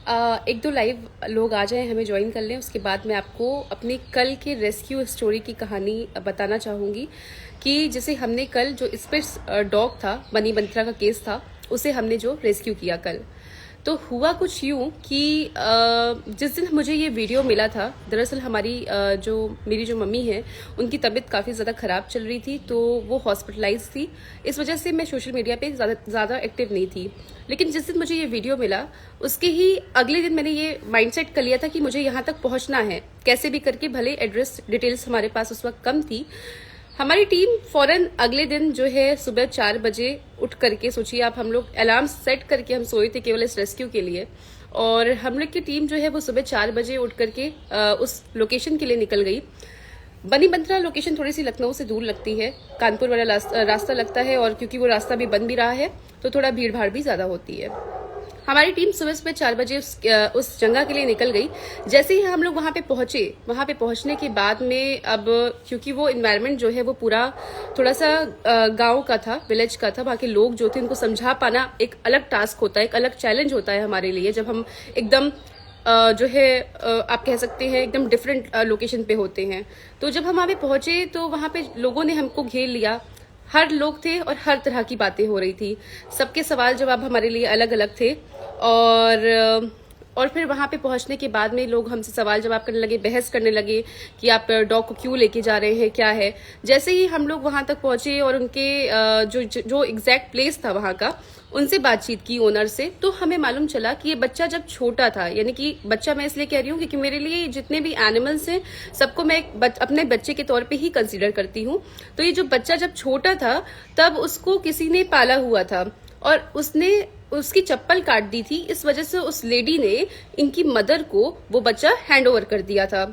एक दो लाइव लोग आ जाएं, हमें ज्वाइन कर लें। उसके बाद मैं आपको अपनी कल के रेस्क्यू स्टोरी की कहानी बताना चाहूँगी कि जैसे हमने कल जो स्पिट्स डॉग था, बनी बंत्रा का केस था, उसे हमने जो रेस्क्यू किया कल। तो हुआ कुछ यूं कि जिस दिन मुझे ये वीडियो मिला था, दरअसल हमारी मेरी जो मम्मी है, उनकी तबीयत काफ़ी ज़्यादा ख़राब चल रही थी, तो वो हॉस्पिटलाइज थी। इस वजह से मैं सोशल मीडिया पे ज़्यादा एक्टिव नहीं थी। लेकिन जिस दिन मुझे ये वीडियो मिला, उसके ही अगले दिन मैंने ये माइंडसेट कर लिया था कि मुझे यहाँ तक पहुँचना है, कैसे भी करके। भले एड्रेस डिटेल्स हमारे पास उस वक्त कम थी। हमारी टीम फौरन अगले दिन जो है सुबह 4 बजे उठ करके, सोचिए आप, हम लोग अलार्म सेट करके हम सोए थे केवल इस रेस्क्यू के लिए। और हम लोग की टीम जो है वो सुबह 4 बजे उठ करके उस लोकेशन के लिए निकल गई। बनी बंत्रा लोकेशन थोड़ी सी लखनऊ से दूर लगती है, कानपुर वाला रास्ता लगता है, और क्योंकि वो रास्ता भी बंद भी रहा है तो थोड़ा भीड़ भाड़ भी ज्यादा होती है। हमारी टीम सुबह सुबह 4 बजे उस जगह के लिए निकल गई। जैसे ही हम लोग वहां पे पहुंचे, वहां पे पहुंचने के बाद में, अब क्योंकि वो इन्वायरमेंट जो है वो पूरा थोड़ा सा गांव का था, विलेज का था, वहां के लोग जो थे उनको समझा पाना एक अलग टास्क होता है, एक अलग चैलेंज होता है हमारे लिए, जब हम एकदम जो है आप कह सकते हैं एकदम डिफरेंट लोकेशन पे होते हैं। तो जब हम वहां पे पहुंचे तो वहां पे लोगों ने हमको घेर लिया। हर लोग थे और हर तरह की बातें हो रही थी। सबके सवाल जवाब हमारे लिए अलग अलग थे। और फिर वहां पे पहुंचने के बाद में लोग हमसे सवाल जवाब करने लगे, बहस करने लगे कि आप डॉग को क्यों लेके जा रहे हैं, क्या है। जैसे ही हम लोग वहां तक पहुंचे और उनके जो एग्जैक्ट प्लेस था वहां का, उनसे बातचीत की ओनर से, तो हमें मालूम चला कि ये बच्चा जब छोटा था, यानी कि बच्चा मैं इसलिए कह रही हूँ क्योंकि मेरे लिए जितने भी एनिमल्स हैं सबको मैं अपने बच्चे के तौर पे ही कंसीडर करती हूँ। तो ये जो बच्चा जब छोटा था तब उसको किसी ने पाला हुआ था और उसने उसकी चप्पल काट दी थी। इस वजह से उस लेडी ने इनकी मदर को वो बच्चा हैंड ओवर कर दिया था।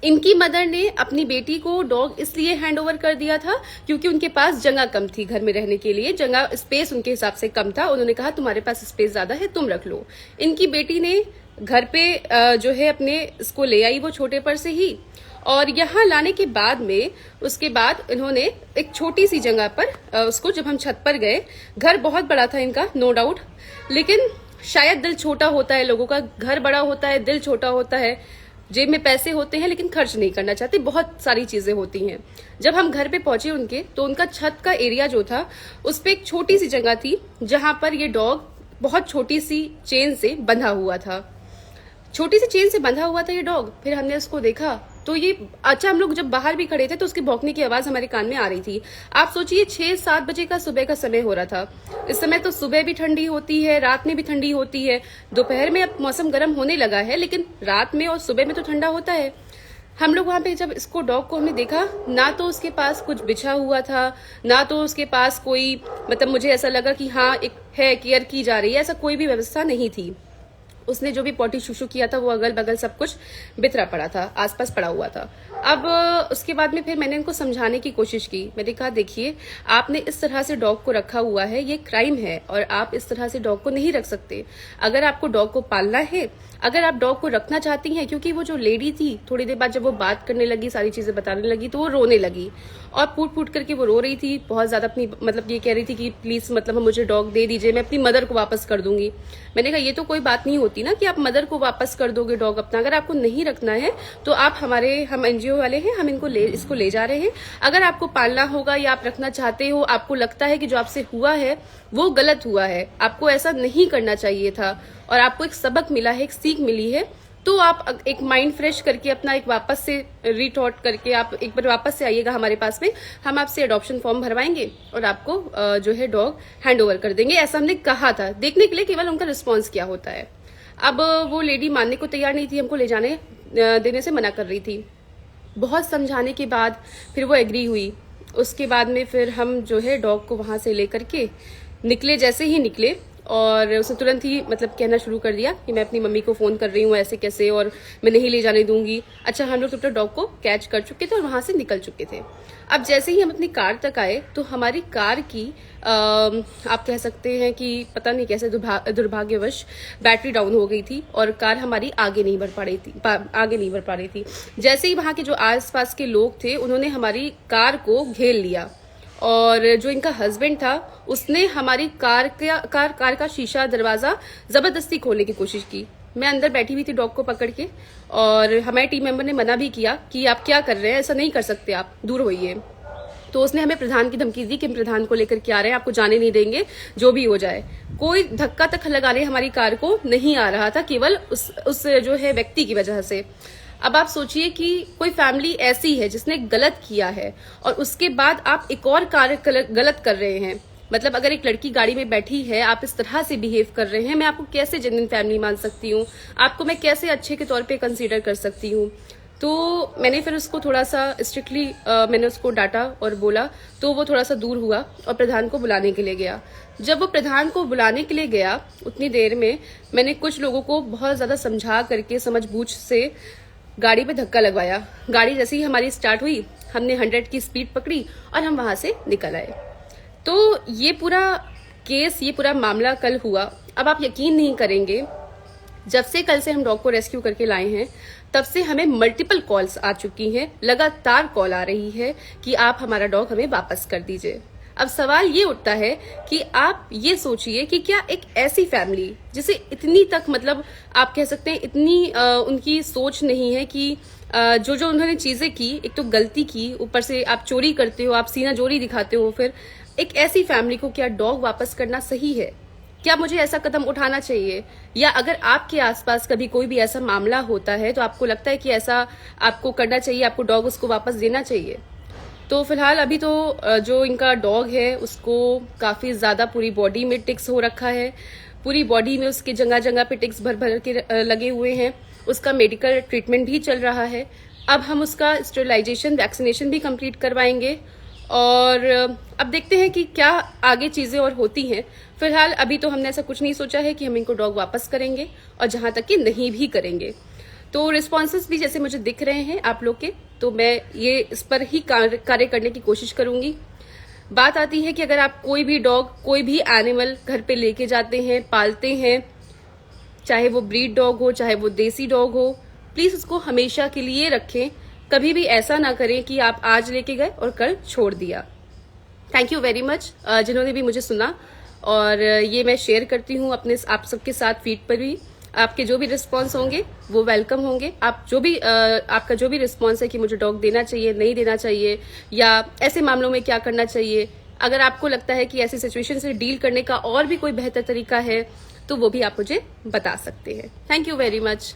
इनकी मदर ने अपनी बेटी को डॉग इसलिए हैंड ओवर कर दिया था क्योंकि उनके पास जगह कम थी, घर में रहने के लिए जगह स्पेस उनके हिसाब से कम था। उन्होंने कहा तुम्हारे पास स्पेस ज्यादा है, तुम रख लो। इनकी बेटी ने घर पे जो है अपने इसको ले आई वो छोटे पर से ही, और यहाँ लाने के बाद में उसके बाद इन्होंने एक छोटी सी जगह पर उसको, जब हम छत पर गए, घर बहुत बड़ा था इनका, नो डाउट, लेकिन शायद दिल छोटा होता है लोगों का, घर बड़ा होता है, दिल छोटा होता है, जेब में पैसे होते हैं लेकिन खर्च नहीं करना चाहते, बहुत सारी चीजें होती हैं। जब हम घर पे पहुंचे उनके, तो उनका छत का एरिया जो था उस पे एक छोटी सी जगह थी जहां पर ये डॉग बहुत छोटी सी चेन से बंधा हुआ था। छोटी सी चेन से बंधा हुआ था ये डॉग। फिर हमने उसको देखा तो ये, अच्छा, हम लोग जब बाहर भी खड़े थे तो उसके भौंकने की आवाज हमारे कान में आ रही थी। आप सोचिए 6-7 बजे का सुबह का समय हो रहा था। इस समय तो सुबह भी ठंडी होती है, रात में भी ठंडी होती है। दोपहर में अब मौसम गर्म होने लगा है, लेकिन रात में और सुबह में तो ठंडा होता है। हम लोग वहां पे जब इसको डॉग को हमने देखा, ना तो उसके पास कुछ बिछा हुआ था, ना तो उसके पास कोई, मतलब मुझे ऐसा लगा कि हाँ एक है, केयर की जा रही है, ऐसा कोई भी व्यवस्था नहीं थी। उसने जो भी पॉटी शुशु किया था वो अगल बगल सब कुछ बितरा पड़ा था, आसपास पड़ा हुआ था। अब उसके बाद में फिर मैंने उनको समझाने की कोशिश की। मैंने कहा देखिए, आपने इस तरह से डॉग को रखा हुआ है, ये क्राइम है और आप इस तरह से डॉग को नहीं रख सकते। अगर आपको डॉग को पालना है, अगर आप डॉग को रखना चाहती हैं, क्योंकि वो जो लेडी थी थोड़ी देर बाद जब वो बात करने लगी, सारी चीजें बताने लगी, तो वो रोने लगी और फूट फूट करके वो रो रही थी बहुत ज्यादा। अपनी मतलब ये कह रही थी कि प्लीज, मतलब मुझे डॉग दे दीजिए, मैं अपनी मदर को वापस कर दूंगी। मैंने कहा ये तो कोई बात नहीं होती ना कि आप मदर को वापस कर दोगे डॉग अपना। अगर आपको नहीं रखना है तो हम एनजीओ वाले हैं, हम इसको ले जा रहे हैं। अगर आपको पालना होगा या आप रखना चाहते हो, आपको लगता है कि जो आपसे हुआ है वो गलत हुआ है, आपको ऐसा नहीं करना चाहिए था और आपको एक सबक मिला है, एक सीख मिली है, तो आप एक माइंड फ्रेश करके अपना एक वापस से रीथॉट करके आप एक बार वापस से आइएगा हमारे पास में। हम आपसे अडॉप्शन फॉर्म भरवाएंगे और आपको जो है डॉग हैंड ओवर कर देंगे। ऐसा हमने कहा था, देखने के लिए केवल उनका रिस्पॉन्स क्या होता है। अब वो लेडी मानने को तैयार नहीं थी, हमको ले जाने देने से मना कर रही थी। बहुत समझाने के बाद फिर वो एग्री हुई। उसके बाद में फिर हम जो है डॉग को वहां से लेकर के निकले। जैसे ही निकले और उसने तुरंत ही मतलब कहना शुरू कर दिया कि मैं अपनी मम्मी को फोन कर रही हूँ, ऐसे कैसे, और मैं नहीं ले जाने दूंगी। अच्छा, हम लोग तो डॉग को कैच कर चुके थे और वहां से निकल चुके थे। अब जैसे ही हम अपनी कार तक आए तो हमारी कार की आप कह सकते हैं कि पता नहीं कैसे दुर्भाग्यवश बैटरी डाउन हो गई थी और कार हमारी आगे नहीं बढ़ पा रही थी। जैसे ही वहां के जो आसपास के लोग थे उन्होंने हमारी कार को घेर लिया और जो इनका हस्बैंड था उसने हमारी कार का शीशा, दरवाजा जबरदस्ती खोलने की कोशिश की। मैं अंदर बैठी हुई थी डॉग को पकड़ के, और हमारे टीम मेंबर ने मना भी किया कि आप क्या कर रहे हैं, ऐसा नहीं कर सकते, आप दूर होइए। तो उसने हमें प्रधान की धमकी दी कि हम प्रधान को लेकर के आ रहे हैं, आपको जाने नहीं देंगे, जो भी हो जाए। कोई धक्का तक लगाने हमारी कार को नहीं आ रहा था, केवल उस जो है व्यक्ति की वजह से। अब आप सोचिए कि कोई फैमिली ऐसी है जिसने गलत किया है और उसके बाद आप एक और कार्य गलत कर रहे हैं। मतलब अगर एक लड़की गाड़ी में बैठी है, आप इस तरह से बिहेव कर रहे हैं, मैं आपको कैसे जेन्युइन फैमिली मान सकती हूँ, आपको मैं कैसे अच्छे के तौर पे कंसीडर कर सकती हूँ। तो मैंने फिर उसको थोड़ा सा स्ट्रिक्टली मैंने उसको डांटा और बोला, तो वो थोड़ा सा दूर हुआ और प्रधान को बुलाने के लिए गया। जब वो प्रधान को बुलाने के लिए गया, उतनी देर में मैंने कुछ लोगों को बहुत ज्यादा समझा करके समझबूझ से गाड़ी पे धक्का लगवाया। गाड़ी जैसे ही हमारी स्टार्ट हुई, हमने 100 की स्पीड पकड़ी और हम वहां से निकल आए। तो ये पूरा केस, ये पूरा मामला कल हुआ। अब आप यकीन नहीं करेंगे, जब से कल से हम डॉग को रेस्क्यू करके लाए हैं, तब से हमें मल्टीपल कॉल्स आ चुकी हैं, लगातार कॉल आ रही है कि आप हमारा डॉग हमें वापस कर दीजिए। अब सवाल ये उठता है कि आप ये सोचिए कि क्या एक ऐसी फैमिली जिसे इतनी तक, मतलब आप कह सकते हैं इतनी उनकी सोच नहीं है कि जो जो उन्होंने चीजें की, एक तो गलती की, ऊपर से आप चोरी करते हो, आप सीना जोरी दिखाते हो, फिर एक ऐसी फैमिली को क्या डॉग वापस करना सही है? क्या मुझे ऐसा कदम उठाना चाहिए? या अगर आपके आसपास कभी कोई भी ऐसा मामला होता है तो आपको लगता है कि ऐसा आपको करना चाहिए, आपको डॉग उसको वापस देना चाहिए? तो फिलहाल अभी तो जो इनका डॉग है उसको काफी ज्यादा पूरी बॉडी में टिक्स हो रखा है, पूरी बॉडी में उसके जगह जगह पे टिक्स भर भर के लगे हुए हैं। उसका मेडिकल ट्रीटमेंट भी चल रहा है। अब हम उसका स्टेरिलाइजेशन, वैक्सीनेशन भी कंप्लीट करवाएंगे और अब देखते हैं कि क्या आगे चीजें और होती हैं। फिलहाल अभी तो हमने ऐसा कुछ नहीं सोचा है कि हम इनको डॉग वापस करेंगे, और जहां तक कि नहीं भी करेंगे तो रिस्पॉन्सेस भी जैसे मुझे दिख रहे हैं आप लोग के, तो मैं ये इस पर ही कार्य करने की कोशिश करूंगी। बात आती है कि अगर आप कोई भी डॉग, कोई भी एनिमल घर पे लेके जाते हैं, पालते हैं, चाहे वो ब्रीड डॉग हो, चाहे वो देसी डॉग हो, प्लीज उसको हमेशा के लिए रखें। कभी भी ऐसा ना करें कि आप आज लेके गए और कल छोड़ दिया। थैंक यू वेरी मच जिन्होंने भी मुझे सुना, और ये मैं शेयर करती हूँ अपने आप सबके साथ फीड पर भी। आपके जो भी रिस्पांस होंगे वो वेलकम होंगे। आप जो भी आपका जो भी रिस्पांस है कि मुझे डॉग देना चाहिए, नहीं देना चाहिए, या ऐसे मामलों में क्या करना चाहिए, अगर आपको लगता है कि ऐसी सिचुएशन से डील करने का और भी कोई बेहतर तरीका है तो वो भी आप मुझे बता सकते हैं। Thank you very much.